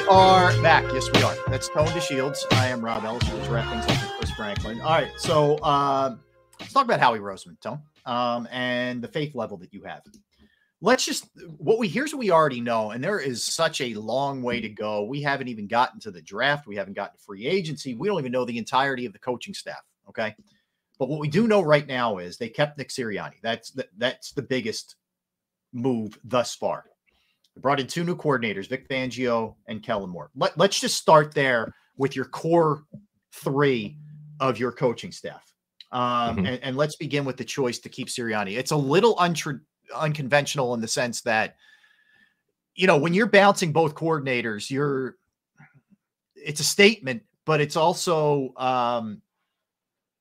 are back. Yes, we are. That's Tone to Shields. I am Rob Ellis. We're wrapping things up with Chris Franklin. All right, so let's talk about Howie Roseman, Tone, and the faith level that you have. Here's what we already know, and there is such a long way to go. We haven't even gotten to the draft. We haven't gotten to free agency. We don't even know the entirety of the coaching staff, okay? But what we do know right now is they kept Nick Sirianni. That's the biggest move thus far. They brought in two new coordinators, Vic Fangio and Kellen Moore. Let's just start there with your core three of your coaching staff. And let's begin with the choice to keep Sirianni. It's a little unconventional in the sense that, you know, when you're bouncing both coordinators, it's a statement, but it's also,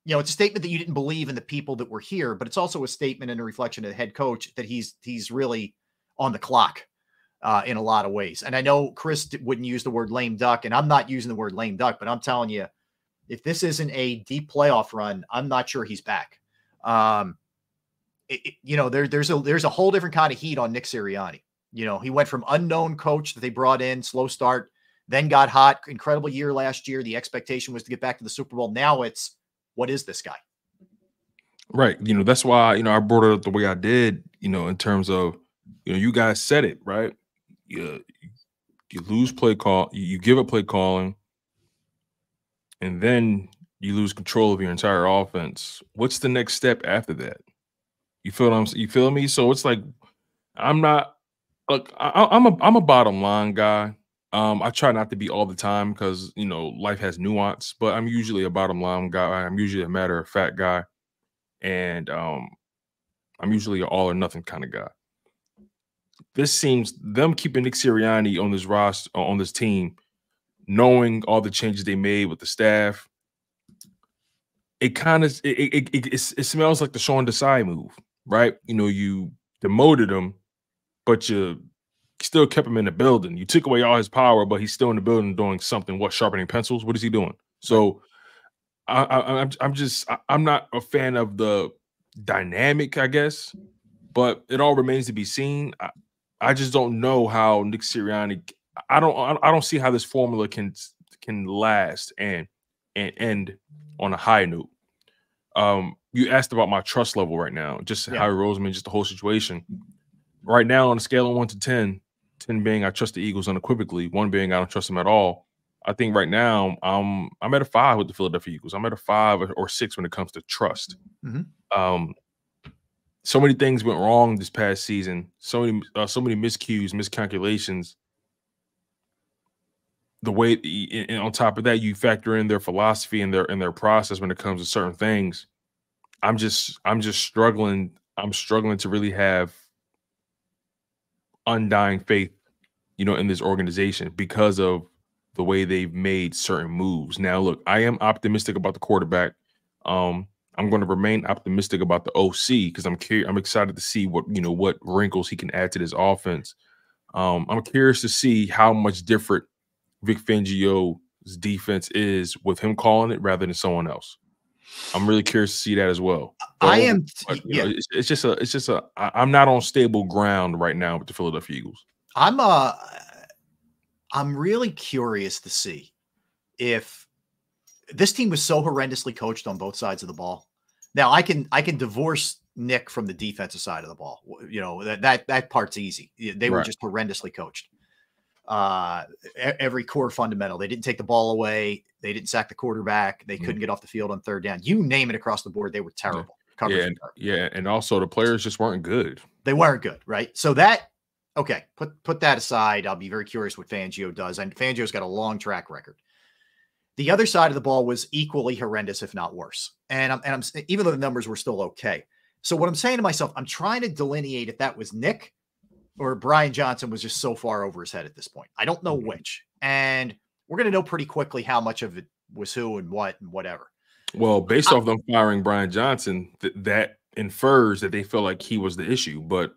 you know, it's a statement that you didn't believe in the people that were here, but it's also a statement and a reflection of the head coach that he's really on the clock in a lot of ways. And I know Chris wouldn't use the word lame duck, and I'm not using the word lame duck, but I'm telling you, if this isn't a deep playoff run, I'm not sure he's back. You know, there's a whole different kind of heat on Nick Sirianni. You know, he went from unknown coach that they brought in, slow start, then got hot, incredible year last year. The expectation was to get back to the Super Bowl. Now it's, what is this guy? Right. You know, that's why, you know, I brought it up the way I did, you know, in terms of, you know, you guys said it, right? You lose play call, you give up play calling, and then you lose control of your entire offense. What's the next step after that? You feel me? So it's like, I'm not, look, I'm a bottom line guy. I try not to be all the time because, you know, life has nuance, but I'm usually a bottom line guy. I'm usually a matter of fact guy. And I'm usually an all or nothing kind of guy. This seems them keeping Nick Sirianni on this roster, on this team, knowing all the changes they made with the staff. It kind of it smells like the Sean Desai move, right? You know, you demoted him, but you still kept him in the building. You took away all his power, but he's still in the building doing something. What, sharpening pencils? What is he doing? So I'm not a fan of the dynamic, I guess, but it all remains to be seen. I just don't know how Nick Sirianni. I don't see how this formula can last and end on a high note. You asked about my trust level right now, just Howie Roseman, just the whole situation. Right now, on a scale of 1 to 10, 10 being I trust the Eagles unequivocally, 1 being I don't trust them at all. I think right now I'm at a 5 with the Philadelphia Eagles. I'm at a 5 or 6 when it comes to trust. So many things went wrong this past season. So many miscues, miscalculations. The way, and on top of that, you factor in their philosophy and their process when it comes to certain things. I'm just struggling. I'm struggling to really have undying faith, you know, in this organization because of the way they've made certain moves. Now, look, I am optimistic about the quarterback. I'm going to remain optimistic about the OC because I'm excited to see what wrinkles he can add to this offense. I'm curious to see how much different Vic Fangio's defense is with him calling it rather than someone else. I'm really curious to see that as well. But, it's just I'm not on stable ground right now with the Philadelphia Eagles. I'm really curious to see if this team was so horrendously coached on both sides of the ball. Now I can divorce Nick from the defensive side of the ball. You know, that part's easy. They were just horrendously coached. Every core fundamental. They didn't take the ball away. They didn't sack the quarterback. They couldn't get off the field on third down. You name it across the board. They were terrible. And also the players just weren't good. They weren't good, right? So that, okay, put that aside. I'll be very curious what Fangio does. And Fangio's got a long track record. The other side of the ball was equally horrendous, if not worse. And I'm even though the numbers were still okay. So what I'm saying to myself, I'm trying to delineate if that was Nick or Brian Johnson was just so far over his head at this point. I don't know which. And we're going to know pretty quickly how much of it was who and what and whatever. Well, based off them firing Brian Johnson, that infers that they felt like he was the issue. But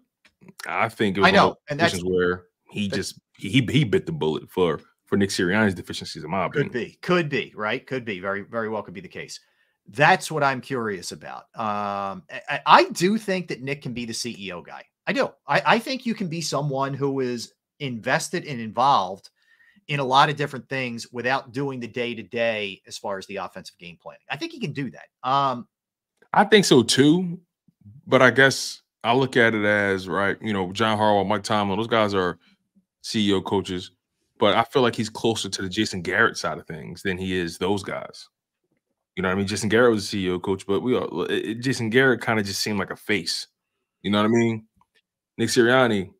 I think it was and that's where he bit the bullet for Nick Sirianni's deficiencies, in my opinion. Could be, right? Could be. Very, very well could be the case. That's what I'm curious about. I do think that Nick can be the CEO guy. I do. I think you can be someone who is invested and involved in a lot of different things without doing the day-to-day as far as the offensive game planning. I think he can do that. I think so too, but I guess I look at it as, right, John Harbaugh, Mike Tomlin, those guys are CEO coaches, but I feel like he's closer to the Jason Garrett side of things than he is those guys. You know what I mean? Jason Garrett was a CEO coach, but Jason Garrett kind of just seemed like a face. You know what I mean? Nick Sirianni,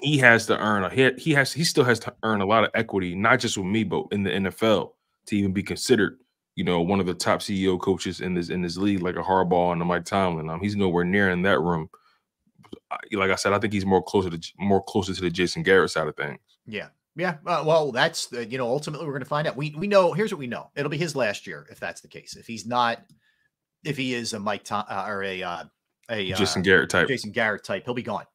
he has to earn he still has to earn a lot of equity, not just with me, but in the NFL to even be considered, one of the top CEO coaches in this league, like a Harbaugh and a Mike Tomlin. He's nowhere near in that room. Like I said, I think he's more closer to the Jason Garrett side of things. Yeah. Yeah. Well, that's, ultimately we're going to find out. We know, here's what we know. It'll be his last year if that's the case. If he is a Mike or a Jason Garrett type, he'll be gone,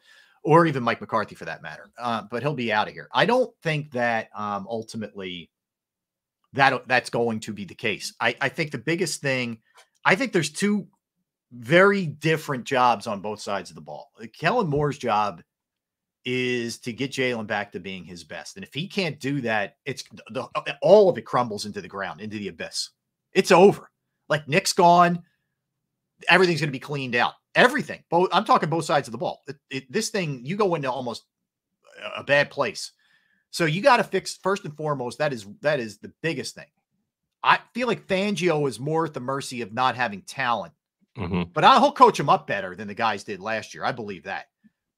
or even Mike McCarthy for that matter. But he'll be out of here. I don't think that ultimately that's going to be the case. I think the biggest thing, I think there's two very different jobs on both sides of the ball. Kellen Moore's job is to get Jalen back to being his best. And if he can't do that, all of it crumbles into the ground, into the abyss. It's over. Like, Nick's gone. Everything's going to be cleaned out. Everything. I'm talking both sides of the ball. This thing, you go into almost a bad place. So you got to fix, first and foremost, that is the biggest thing. I feel like Fangio is more at the mercy of not having talent. But he'll coach him up better than the guys did last year. I believe that.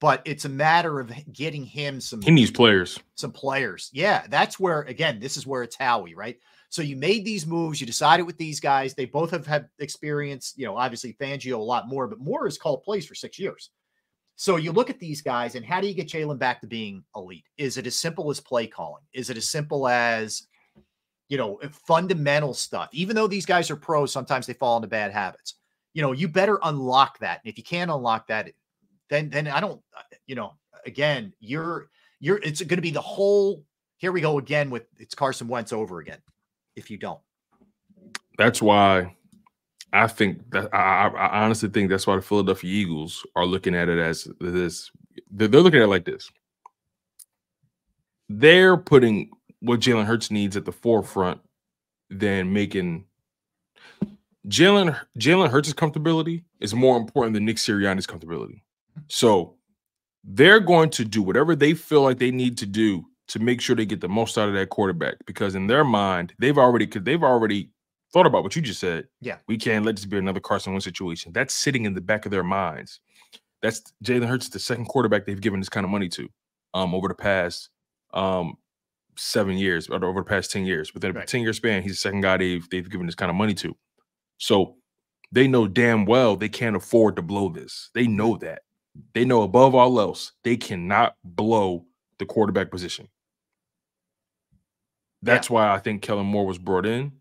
But it's a matter of getting him he needs players. Some players. Yeah, that's where, again, this is where it's Howie, right? So you made these moves. You decided with these guys. They both have had experience. Obviously Fangio a lot more, but Moore has called plays for 6 years. So you look at these guys, and how do you get Jalen back to being elite? Is it as simple as play calling? Is it as simple as, fundamental stuff? Even though these guys are pros, sometimes they fall into bad habits. You better unlock that. And if you can't unlock that, then I don't, again, it's going to be the whole, here we go again it's Carson Wentz over again. If you don't. That's why I think that I honestly think that's why the Philadelphia Eagles are looking at it as this. They're looking at it like this. They're putting what Jalen Hurts needs at the forefront than making Jalen Hurts' comfortability is more important than Nick Sirianni's comfortability. So they're going to do whatever they feel like they need to do to make sure they get the most out of that quarterback, because in their mind, they've already thought about what you just said. Yeah. We can't let this be another Carson Wentz situation. That's sitting in the back of their minds. That's Jalen Hurts, the second quarterback they've given this kind of money to over the past 7 years, or over the past 10 years. Within a 10-year span, he's the second guy they've given this kind of money to. So they know damn well they can't afford to blow this. They know that. They know above all else, they cannot blow the quarterback position. That's why I think Kellen Moore was brought in.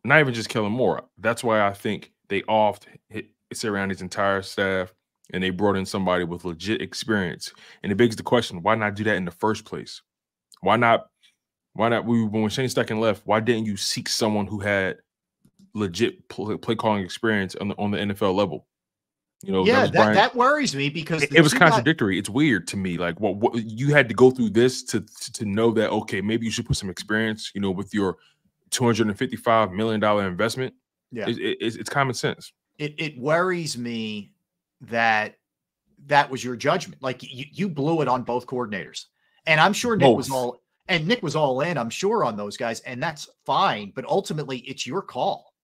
Not even just Kellen Moore. That's why I think they Sirianni's entire staff, and they brought in somebody with legit experience. And it begs the question, why not do that in the first place? Why not? When Shane Steichen left, why didn't you seek someone who had legit play calling experience on the NFL level? That worries me, because it was contradictory. It's weird to me. Like, what you had to go through this to know that, okay, maybe you should put some experience, with your $255 million investment. Yeah, it's common sense. It worries me that was your judgment. Like, you blew it on both coordinators, and I'm sure Nick was all in. I'm sure on those guys, and that's fine. But ultimately, it's your call.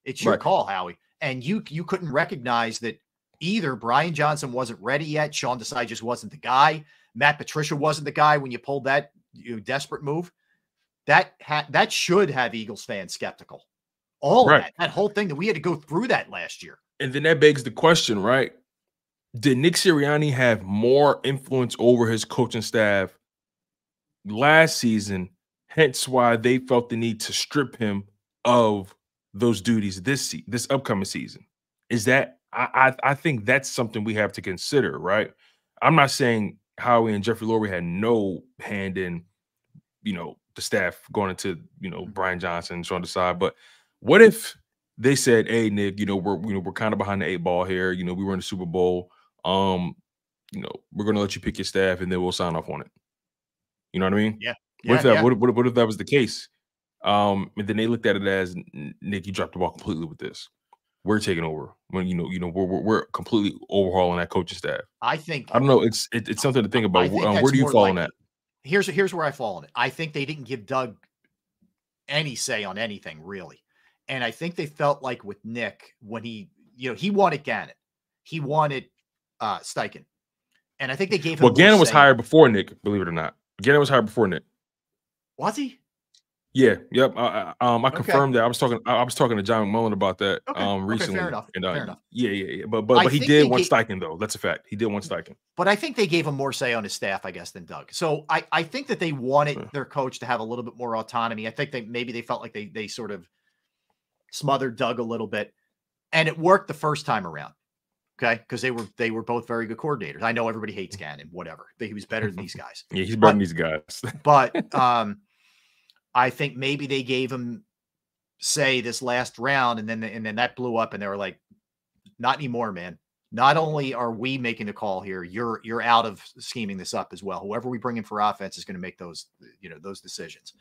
It's your call, Howie, and you couldn't recognize that. Either Brian Johnson wasn't ready yet. Sean Desai just wasn't the guy. Matt Patricia wasn't the guy when you pulled that desperate move. That should have Eagles fans skeptical. All of that whole thing, that we had to go through that last year. And then that begs the question, right? Did Nick Sirianni have more influence over his coaching staff last season, hence why they felt the need to strip him of those duties this upcoming season? Is that I think that's something we have to consider, right? I'm not saying Howie and Jeffrey Lurie had no hand in, the staff going into, Brian Johnson, Sean Desai, but what if they said, "Hey, Nick, we're kind of behind the 8 ball here. We were in the Super Bowl. We're going to let you pick your staff, and then we'll sign off on it." You know what I mean? Yeah. What if that? What if that was the case? And then they looked at it as, Nick, you dropped the ball completely with this. We're taking over. When we're completely overhauling that coaching staff. I think, I don't know. It's something to think about. Where do you fall on that? Here's where I fall on it. I think they didn't give Doug any say on anything really, and I think they felt like with Nick when he wanted Gannon, he wanted Steichen, and I think they gave him. Well, Gannon was hired before Nick. Believe it or not, Gannon was hired before Nick. Was he? Yeah. Yep. I confirmed that. I was talking to John McMullen about that recently. Fair enough. And, fair enough. Yeah. But he did want Steichen though. That's a fact. He did want Steichen. But I think they gave him more say on his staff, I guess, than Doug. So I think that they wanted their coach to have a little bit more autonomy. I think maybe they felt like they sort of smothered Doug a little bit, and it worked the first time around. Okay, because they were both very good coordinators. I know everybody hates Gannon, whatever. But he was better than these guys. Yeah, he's better than these guys. But I think maybe they gave him say this last round, and then that blew up, and they were like, "Not anymore, man. Not only are we making the call here, you're out of scheming this up as well. Whoever we bring in for offense is going to make those decisions."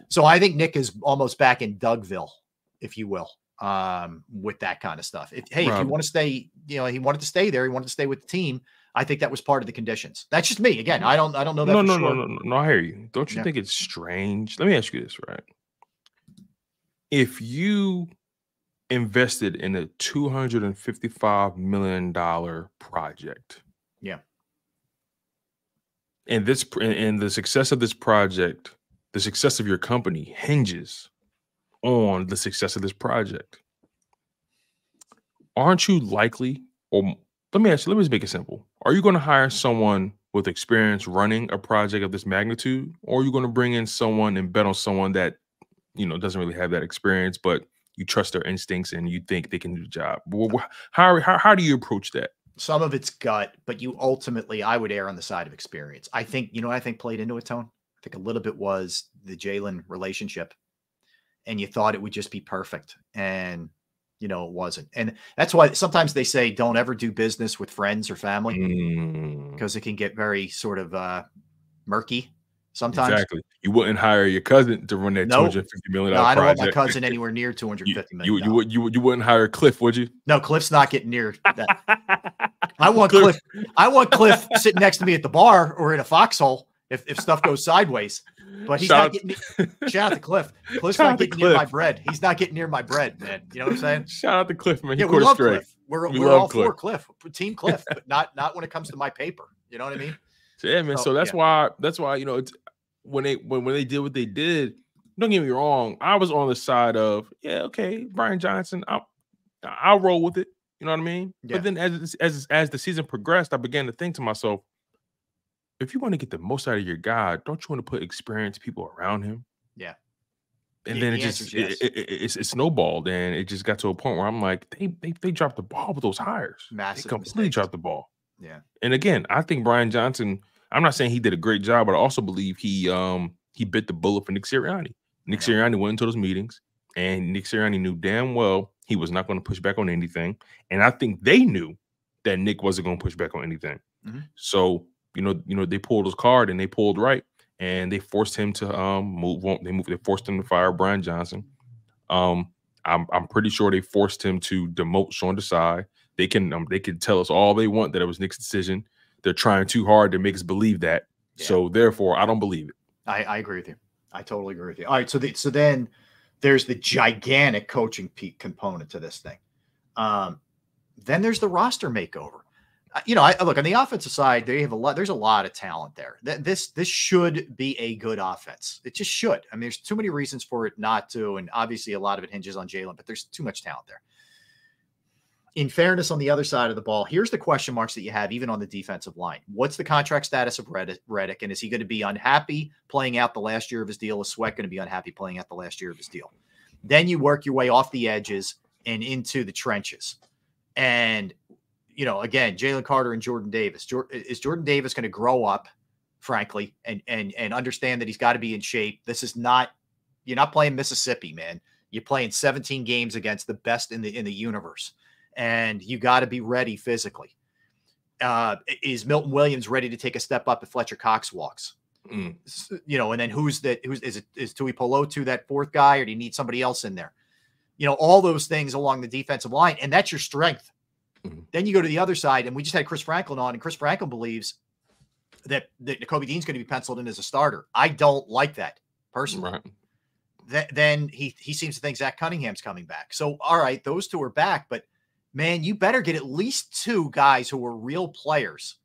So I think Nick is almost back in Dougville, if you will, with that kind of stuff. If you want to stay, he wanted to stay there. He wanted to stay with the team. I think that was part of the conditions. That's just me. Again, I don't know that. No. I hear you. Don't you think it's strange? Let me ask you this, right? If you invested in a $255 million project, and the success of this project, the success of your company hinges on the success of this project, aren't you likely, or let me just make it simple. Are you going to hire someone with experience running a project of this magnitude, or are you going to bring in someone and bet on someone that, doesn't really have that experience, but you trust their instincts and you think they can do the job? How do you approach that? Some of it's gut, but I would err on the side of experience. I think, I think played into it, Tone. I think a little bit was the Jalen relationship, and you thought it would just be perfect. And it wasn't. And that's why sometimes they say, don't ever do business with friends or family, because it can get very sort of murky sometimes. Exactly. You wouldn't hire your cousin to run that $250 million project. I don't want my cousin anywhere near $250 million. You wouldn't hire Cliff, would you? No, Cliff's not getting near that. I want Cliff sitting next to me at the bar or in a foxhole if stuff goes sideways. But he's not getting shout out to Cliff. Cliff's not getting near my bread. He's not getting near my bread, man. You know what I'm saying? Shout out to Cliff, man. Yeah, we love Cliff. We're all for Cliff. Team Cliff, but not when it comes to my paper. You know what I mean? So, yeah, man. So that's why it's when they did what they did. Don't get me wrong. I was on the side of Brian Johnson. I'll roll with it. You know what I mean? Yeah. But then as the season progressed, I began to think to myself, if you want to get the most out of your guy, don't you want to put experienced people around him? Yeah. And then it snowballed, and it just got to a point where I'm like, they dropped the ball with those hires. Massive. They completely dropped the ball. Yeah. And again, I think Brian Johnson, I'm not saying he did a great job, but I also believe he bit the bullet for Nick Sirianni. Nick Sirianni went into those meetings, and Nick Sirianni knew damn well he was not going to push back on anything. And I think they knew that Nick wasn't going to push back on anything. So they pulled his card, and they pulled right, and they forced him to move on. They forced him to fire Brian Johnson. I'm pretty sure they forced him to demote Sean Desai. They can tell us all they want that it was Nick's decision. They're trying too hard to make us believe that. Yeah. So therefore, I don't believe it. I agree with you. I totally agree with you. All right, so then there's the gigantic coaching component to this thing. Then there's the roster makeover. Look on the offensive side. There's a lot of talent there. This should be a good offense. It just should. I mean, there's too many reasons for it not to, and obviously a lot of it hinges on Jalen. But there's too much talent there. In fairness, on the other side of the ball, here's the question marks that you have, even on the defensive line. What's the contract status of Reddick, and is he going to be unhappy playing out the last year of his deal? Is Sweat going to be unhappy playing out the last year of his deal? Then you work your way off the edges and into the trenches, and again, Jalen Carter and Jordan Davis. Is Jordan Davis going to grow up, frankly, and understand that he's got to be in shape? This is not, you're not playing Mississippi, man. You're playing 17 games against the best in the universe, and you got to be ready physically. Is Milton Williams ready to take a step up if Fletcher Cox walks? You know, and then who's is Tui Polotu that fourth guy, or do you need somebody else in there? You know, all those things along the defensive line, and that's your strength. Then you go to the other side, and we just had Chris Franklin on, and Chris Franklin believes that Nakobe Dean's going to be penciled in as a starter. I don't like that personally. Right. Then he seems to think Zach Cunningham's coming back. So, all right, those two are back, but man, you better get at least two guys who are real players,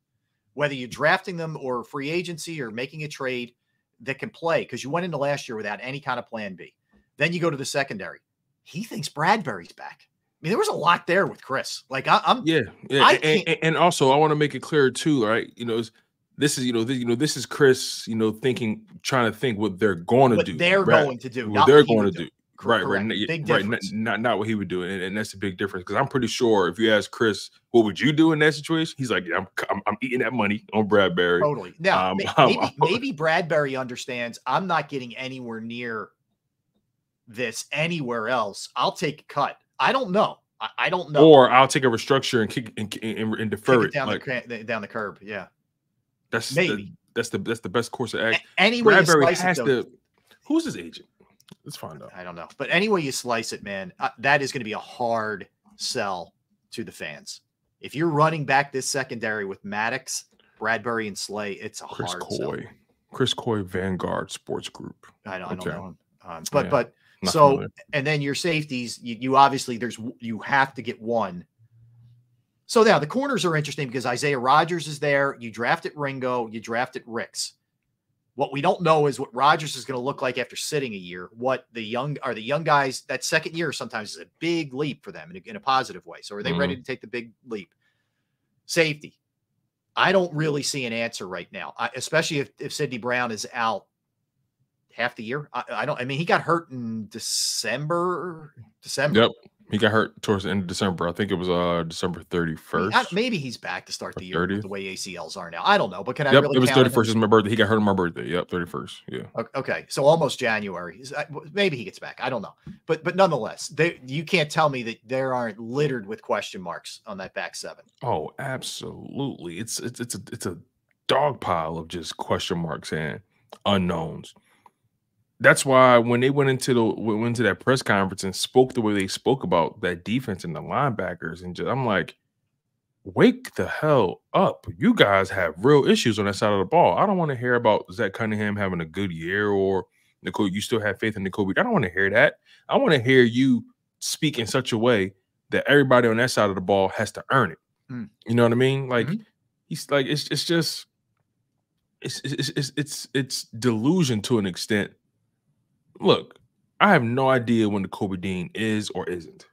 whether you're drafting them or free agency or making a trade, that can play, because you went into last year without any kind of plan B. Then you go to the secondary. He thinks Bradbury's back. I mean, there was a lot there with Chris. Like and also I want to make it clear too, right? You know, this is Chris, trying to think what they're going to do. They're going to do. What they're going to do. Right. Big difference. Not what he would do, and that's a big difference. Because I'm pretty sure if you ask Chris, what would you do in that situation? He's like, yeah, I'm eating that money on Bradbury. Totally. Now, maybe Bradbury understands I'm not getting anywhere near this anywhere else. I'll take a cut. I don't know. I don't know. Or I'll take a restructure and kick and defer it down the curb. Yeah. That's the best course of action. Anyway, Bradbury has to. Who's his agent? Let's find out. I don't know, but anyway you slice it, man, that is going to be a hard sell to the fans. If you're running back this secondary with Maddox, Bradbury, and Slay, it's a hard sell. Chris Coy, Vanguard Sports Group. I don't know him. But so familiar. And then your safeties, you obviously you have to get one. So now the corners are interesting because Isaiah Rodgers is there. You drafted Ringo. You drafted Ricks. What we don't know is what Rodgers is going to look like after sitting a year. What the young guys, that second year sometimes is a big leap for them in a positive way. So are they ready to take the big leap? Safety. I don't really see an answer right now, especially if Sidney Brown is out half the year. I mean, he got hurt in December. Yep. He got hurt towards the end of December. I think it was December 31st. I mean, maybe he's back to start the year with the way ACLs are now. I don't know, but can I really it was 31st is my birthday. He got hurt on my birthday. Yep, 31st. Yeah. Okay, so almost January. Maybe he gets back. I don't know. But nonetheless, you can't tell me that there aren't littered with question marks on that back seven. Oh, absolutely. It's a dog pile of just question marks and unknowns. That's why when they went into that press conference and spoke the way they spoke about that defense and the linebackers, and I'm like, wake the hell up. You guys have real issues on that side of the ball. I don't want to hear about Zach Cunningham having a good year or Nicole, you still have faith in Nicole. I don't want to hear that. I want to hear you speak in such a way that everybody on that side of the ball has to earn it. You know what I mean? Like he's like, it's delusion to an extent. Look, I have no idea when Nakobe Dean is or isn't.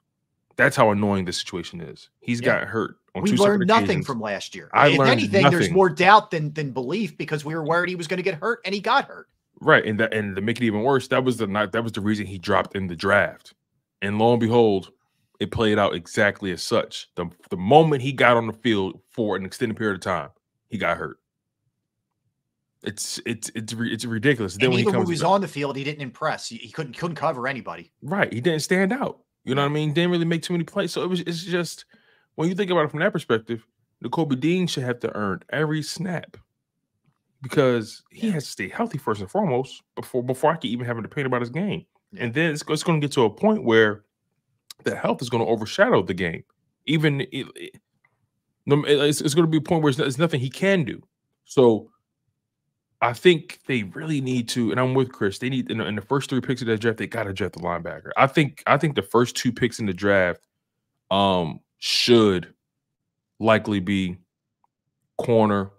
That's how annoying the situation is. He's got hurt on we two separate learned nothing occasions. from last year. I if learned anything, nothing. There's more doubt than belief because we were worried he was going to get hurt, and he got hurt. Right, and to make it even worse, that was the reason he dropped in the draft. And lo and behold, it played out exactly as such. The moment he got on the field for an extended period of time, he got hurt. It's ridiculous. And then when even when he was on the field, he didn't impress. He couldn't cover anybody. Right, he didn't stand out. You know what I mean? Didn't really make too many plays. So it's just when you think about it from that perspective, Nakobe Dean should have to earn every snap because he has to stay healthy first and foremost before I can even have an opinion about his game. Yeah. And then it's going to get to a point where the health is going to overshadow the game. Even it's going to be a point where there's nothing he can do. So I think they really need to, and I'm with Chris. They need in the first 3 picks of that draft, they got to draft the linebacker. I think the first 2 picks in the draft should likely be corner,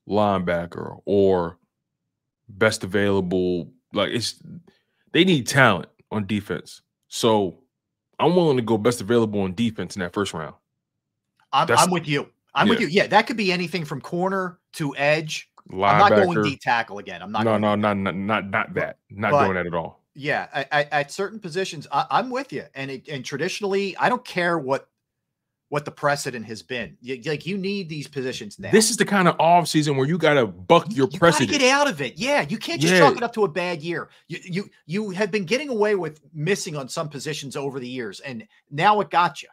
linebacker, or best available. Like they need talent on defense. So I'm willing to go best available on defense in that first round. I'm with you. I'm with you. Yeah, that could be anything from corner to edge. I'm not going D tackle again. I'm not. No, not that. Not doing that at all. Yeah, at certain positions, I'm with you. And traditionally, I don't care what the precedent has been. You need these positions now. This is the kind of off season where you got to buck your precedent. You got to get out of it. Yeah, you can't just chalk it up to a bad year. You have been getting away with missing on some positions over the years, and now it got you.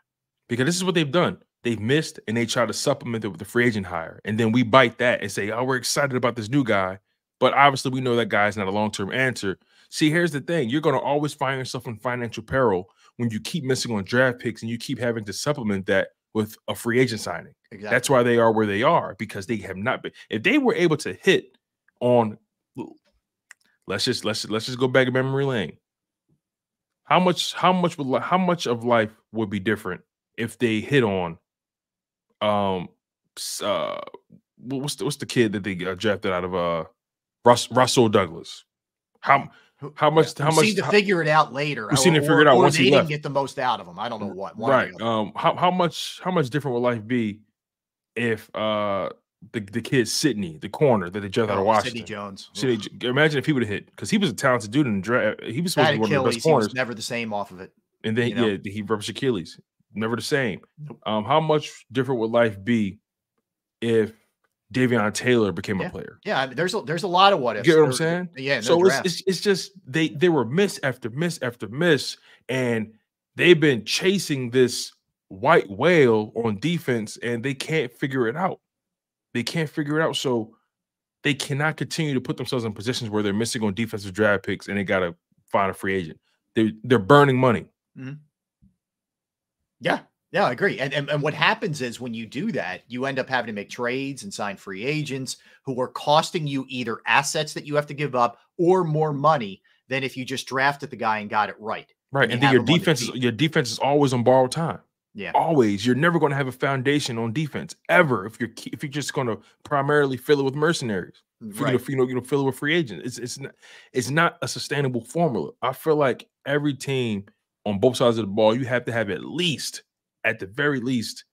Because this is what they've done. They've missed, and they try to supplement it with the free agent hire. And then we bite that and say, oh, we're excited about this new guy. But obviously, we know that guy's not a long-term answer. See, here's the thing. You're going to always find yourself in financial peril when you keep missing on draft picks and you keep having to supplement that with a free agent signing. Exactly. That's why they are where they are, because they have not been. If they were able to hit on, let's just go back in memory lane. How much of life would be different if they hit on what's the kid that they drafted out of Russell Douglas? How much seem to figure it out later. We seem to figure it out once he left. Didn't get the most out of him. I don't know what. Right. How much different would life be if the kid Sidney, the corner that they drafted out of Washington, Sidney Jones. Imagine if he would have hit, because he was a talented dude in the draft. He was supposed to be one of the best He corners. was never the same off of it. And then he ruptured Achilles. Never the same. Nope. How much different would life be if Davion Taylor became a player? Yeah, I mean, there's a lot of what ifs. You get what I'm saying? Yeah. So it's just they were miss after miss after miss, and they've been chasing this white whale on defense, and they can't figure it out. They can't figure it out. So they cannot continue to put themselves in positions where they're missing on defensive draft picks, and they got to find a free agent. They're burning money. Mm-hmm. Yeah, I agree. And what happens is when you do that, you end up having to make trades and sign free agents who are costing you either assets that you have to give up or more money than if you just drafted the guy and got it right. Right. And then your defense is always on borrowed time. Yeah. Always. You're never going to have a foundation on defense ever if you're just going to primarily fill it with mercenaries. Right. Fill it with free agents. It's not a sustainable formula. I feel like every team on both sides of the ball, you have to have at the very least,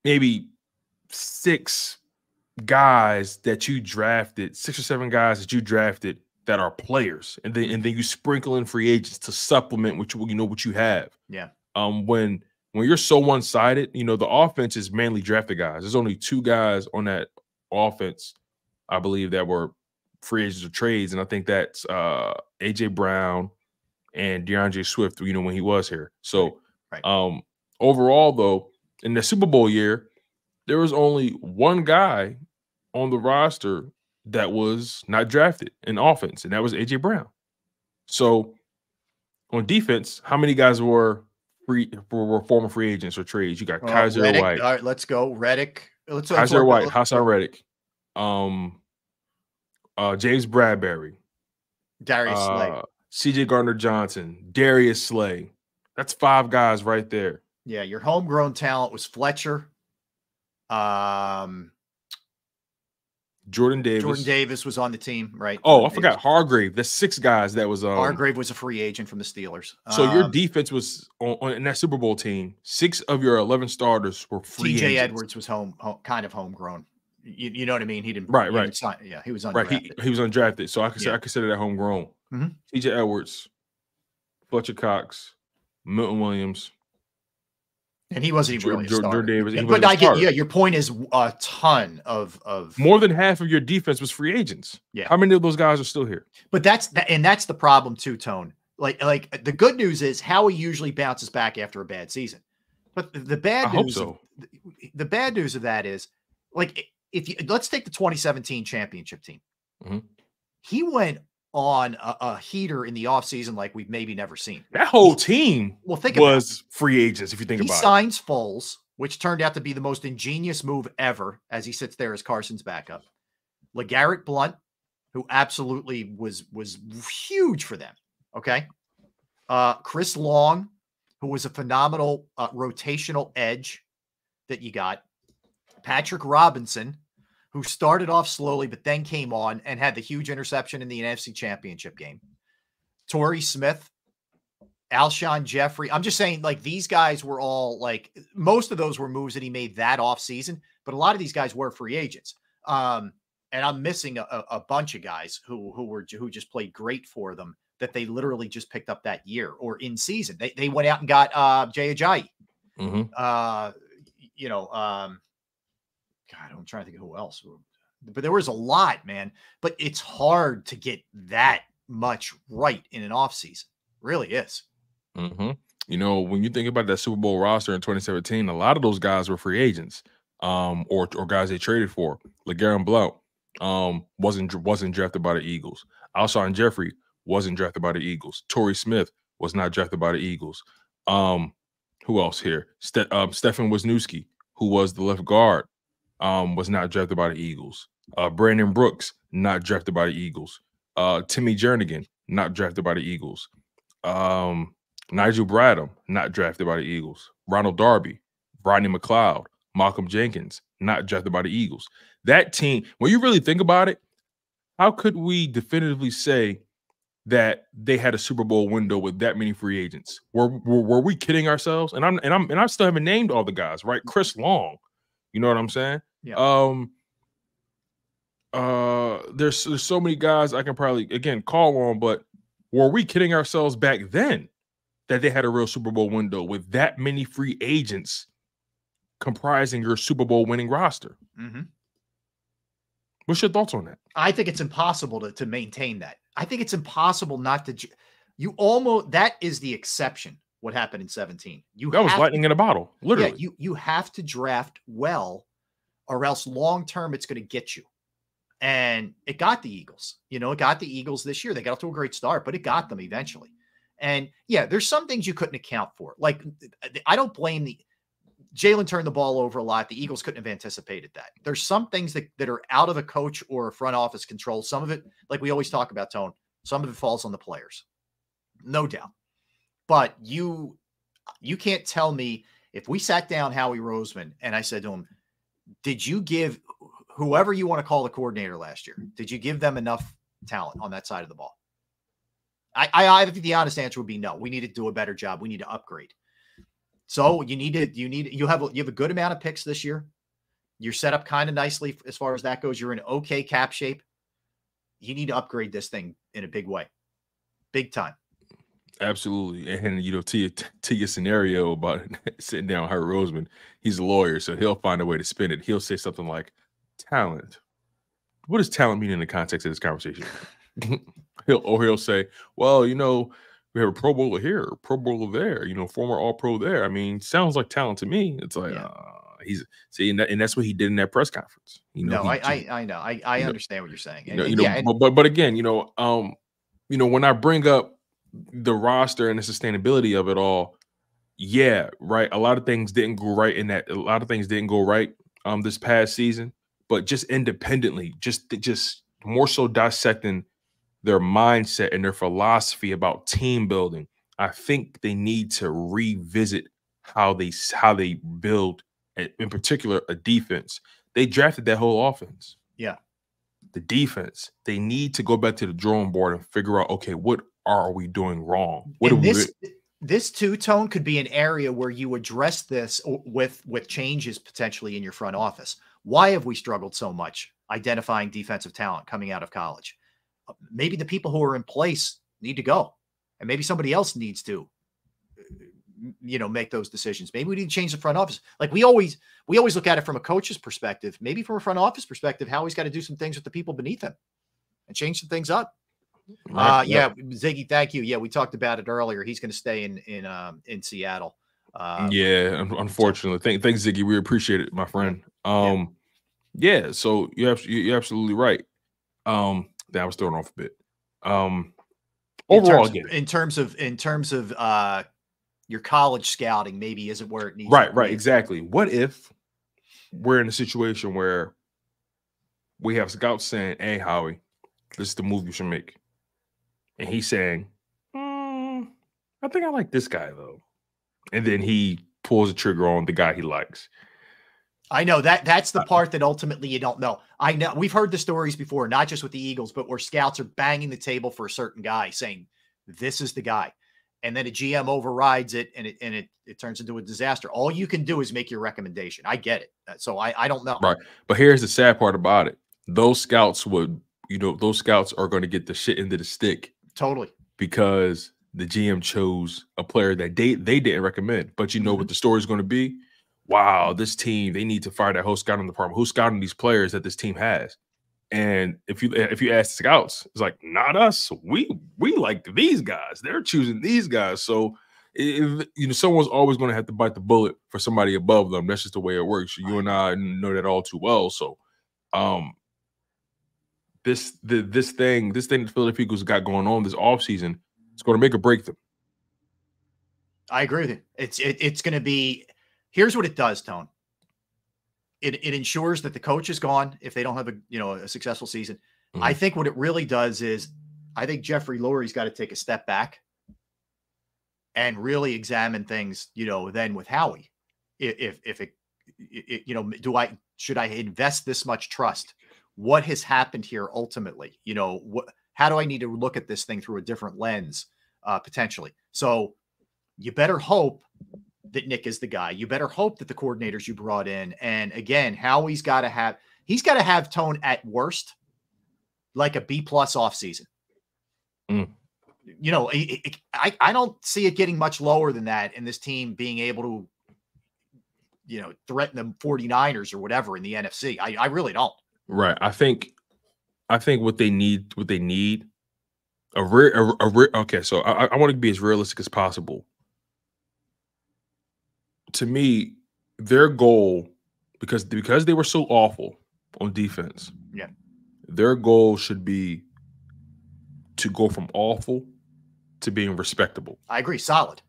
maybe 6 guys that you drafted, 6 or 7 guys that you drafted that are players, and then you sprinkle in free agents to supplement what you have. Yeah. When you're so one-sided, the offense is mainly drafted guys. There's only 2 guys on that offense, I believe, that were free agents or trades, and I think that's AJ Brown and DeAndre Swift, when he was here. So right. Overall, though, in the Super Bowl year, there was only 1 guy on the roster that was not drafted in offense, and that was AJ Brown. So on defense, how many guys were former free agents or trades? You got Kaiser Reddick. White. All right, let's go. Reddick. Kaiser White, Hassan Reddick. James Bradbury. Darius Slay. CJ Gardner-Johnson, Darius Slay. That's 5 guys right there. Yeah, your homegrown talent was Fletcher. Jordan Davis. Jordan Davis was on the team, right? Oh, I forgot Hargrave. That's 6 guys that was Hargrave was a free agent from the Steelers. So your defense was in that Super Bowl team, 6 of your 11 starters were free agents. TJ Edwards was kind of homegrown. You know what I mean? He didn't right. Yeah, he was undrafted. Right, he was undrafted. So I consider that homegrown. Mm-hmm. TJ Edwards, Fletcher Cox, Milton Williams. And he wasn't even really a starter. Davis, but I get, your point is a ton of more than half of your defense was free agents. Yeah. How many of those guys are still here? But that's the problem too, Tone. Like the good news is Howie usually bounces back after a bad season. But the bad news, the bad news of that is, like, let's take the 2017 championship team. Mm-hmm. He went on a heater in the offseason like we've maybe never seen. That whole team was free agents, if you think about it. He signs Foles, which turned out to be the most ingenious move ever, as he sits there as Carson's backup. LeGarrette Blount, who absolutely was huge for them. Okay. Chris Long, who was a phenomenal rotational edge that you got. Patrick Robinson, who started off slowly, but then came on and had the huge interception in the NFC Championship game. Torrey Smith, Alshon Jeffrey. I'm just saying, like, these guys were all, like, most of those were moves that he made that offseason, but a lot of these guys were free agents. And I'm missing a bunch of guys who just played great for them that they literally just picked up that year or in season. They went out and got Jay Ajayi. Mm-hmm. God, I'm trying to think of who else. But there was a lot, man. But it's hard to get that much right in an offseason. Really is. Mm-hmm. When you think about that Super Bowl roster in 2017, a lot of those guys were free agents, or guys they traded for. LeGarrette Blount, wasn't drafted by the Eagles. Alshon Jeffrey wasn't drafted by the Eagles. Torrey Smith was not drafted by the Eagles. Who else here? Stefan Wisniewski, who was the left guard, was not drafted by the Eagles. Brandon Brooks, not drafted by the Eagles. Timmy Jernigan, not drafted by the Eagles. Nigel Bradham, not drafted by the Eagles. Ronald Darby, Rodney McLeod, Malcolm Jenkins, not drafted by the Eagles. That team, when you really think about it, how could we definitively say that they had a Super Bowl window with that many free agents? Were we kidding ourselves? And I still haven't named all the guys, right? Chris Long, you know what I'm saying? Yeah. There's so many guys I can probably again call on, but were we kidding ourselves back then that they had a real Super Bowl window with that many free agents comprising your Super Bowl winning roster? Mm-hmm. What's your thoughts on that? I think it's impossible to maintain that. I think it's impossible not to. That is the exception. What happened in 17? That was lightning in a bottle, literally. Yeah, you have to draft well, or else long term it's going to get you. And it got the Eagles. It got the Eagles this year. They got off to a great start, but it got them eventually. And yeah, there's some things you couldn't account for. Like, I don't blame Jalen turned the ball over a lot. The Eagles couldn't have anticipated that. There's some things that are out of a coach or a front office control. Some of it, like we always talk about, Tone, some of it falls on the players. No doubt. But you can't tell me, if we sat down Howie Roseman and I said to him, did you give whoever you want to call the coordinator last year, did you give them enough talent on that side of the ball? I think the honest answer would be no. We need to do a better job. We need to upgrade. So you have a good amount of picks this year. You're set up kind of nicely as far as that goes. You're in okay cap shape. You need to upgrade this thing in a big way, big time. Absolutely. And to your scenario about sitting down with Howie Roseman, he's a lawyer, so he'll find a way to spin it. He'll say something like talent. What does talent mean in the context of this conversation? He'll say, well, we have a Pro Bowler here, a Pro Bowler there, former All-Pro there. I mean, sounds like talent to me. It's like, and that's what he did in that press conference. I know. I understand what you're saying. But again, when I bring up the roster and the sustainability of it all, yeah, right. A lot of things didn't go right this past season, but just independently, just more so dissecting their mindset and their philosophy about team building, I think they need to revisit how they build, in particular, a defense. They drafted that whole offense. Yeah. The defense, they need to go back to the drawing board and figure out, okay, what are we doing wrong? This two-tone could be an area where you address this with changes potentially in your front office. Why have we struggled so much identifying defensive talent coming out of college? Maybe the people who are in place need to go, and maybe somebody else needs to, make those decisions. Maybe we need to change the front office. Like we always look at it from a coach's perspective. Maybe from a front office perspective, Howie's got to do some things with the people beneath him and change some things up. Yeah, Ziggy, thank you. Yeah, we talked about it earlier. He's going to stay in Seattle. Unfortunately, thanks, Ziggy. We appreciate it, my friend. Yeah. So you're absolutely right. That was thrown off a bit. Overall, in terms of your college scouting, maybe isn't where it needs. Right, exactly. What if we're in a situation where we have scouts saying, "Hey, Howie, this is the move you should make," and he's saying, "I think I like this guy though," and then he pulls the trigger on the guy he likes. I know that's the part that ultimately you don't know. I know we've heard the stories before, not just with the Eagles, but where scouts are banging the table for a certain guy saying, this is the guy. And then a GM overrides it and it turns into a disaster. All you can do is make your recommendation. I get it. So I don't know. Right. But here's the sad part about it. Those scouts are going to get the shit into the stick. Totally. Because the GM chose a player that they didn't recommend. But you know what the story is going to be? Wow, this team, they need to fire that whole scouting department. Who's scouting these players that this team has? And if you ask the scouts, it's like, not us. We like these guys. They're choosing these guys. So if, someone's always going to have to bite the bullet for somebody above them. That's just the way it works. You and I know that all too well. So this thing that the Philadelphia Eagles got going on this offseason, it's going to make or break them. I agree with you. It's going to be. Here's what it does, Tone. It ensures that the coach is gone if they don't have a successful season. Mm-hmm. I think what it really does is, I think Jeffrey Lurie's got to take a step back and really examine things. Then with Howie, if it, should I invest this much trust? What has happened here ultimately? How do I need to look at this thing through a different lens, potentially? So you better hope that Nick is the guy. You better hope that the coordinators you brought in, and again, Howie's got to have Tone at worst, like a B+ offseason. Mm. I don't see it getting much lower than that, and this team being able to, threaten the 49ers or whatever in the NFC. I really don't. Right. I think what they need, okay. So I want to be as realistic as possible. To me, their goal, because they were so awful on defense, yeah, their goal should be to go from awful to being respectable. I agree. Solid's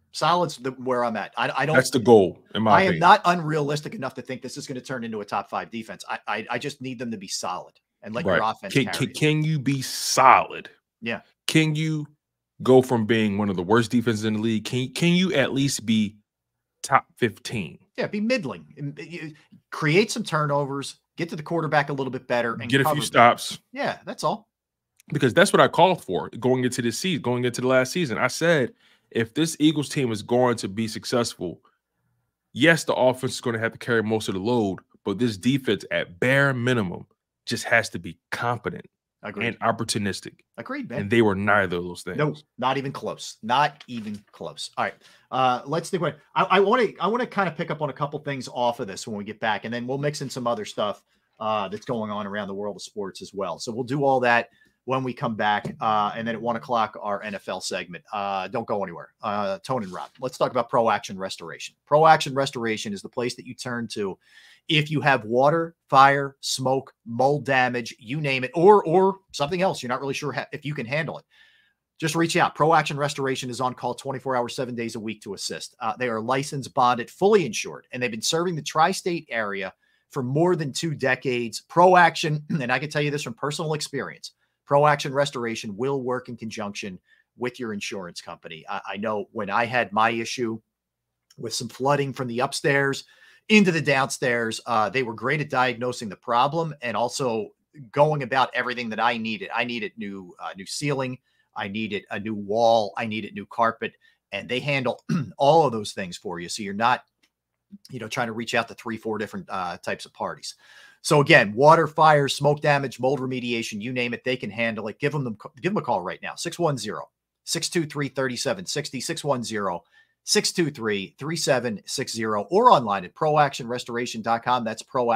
where I'm at. I don't. That's the goal, in my opinion. I am not unrealistic enough to think this is going to turn into a top 5 defense. I just need them to be solid and let your offense carry it. Can you be solid? Yeah. Can you go from being one of the worst defenses in the league? Can you at least be top 15? Yeah, be middling. Create some turnovers, get to the quarterback a little bit better, and get a few stops. Yeah, that's all. Because that's what I called for going into this season, going into the last season. I said, if this Eagles team is going to be successful, yes, the offense is going to have to carry most of the load, but this defense, at bare minimum, just has to be competent and opportunistic. Agreed, man. And they were neither of those things. No, not even close. Not even close. All right. Let's think. I want to kind of pick up on a couple things off of this when we get back, and then we'll mix in some other stuff that's going on around the world of sports as well. So we'll do all that when we come back. And then at 1 o'clock, our NFL segment. Don't go anywhere. Tone and Rob, let's talk about Pro Action Restoration. Pro Action Restoration is the place that you turn to if you have water, fire, smoke, mold damage, you name it, or something else. You're not really sure if you can handle it. Just reach out. Pro Action Restoration is on call 24 hours, 7 days a week to assist. They are licensed, bonded, fully insured, and they've been serving the tri-state area for more than 2 decades. Pro Action, and I can tell you this from personal experience, Pro Action Restoration will work in conjunction with your insurance company. I know when I had my issue with some flooding from the upstairs into the downstairs, they were great at diagnosing the problem and also going about everything that I needed. I needed new ceiling. I needed a new wall. I needed new carpet, and they handle all of those things for you. So you're not, trying to reach out to 3-4 different types of parties. So again, water, fire, smoke damage, mold remediation, you name it, they can handle it. Give them a call right now. 610-623-3760, 610-623-3760, or online at proactionrestoration.com. That's proaction.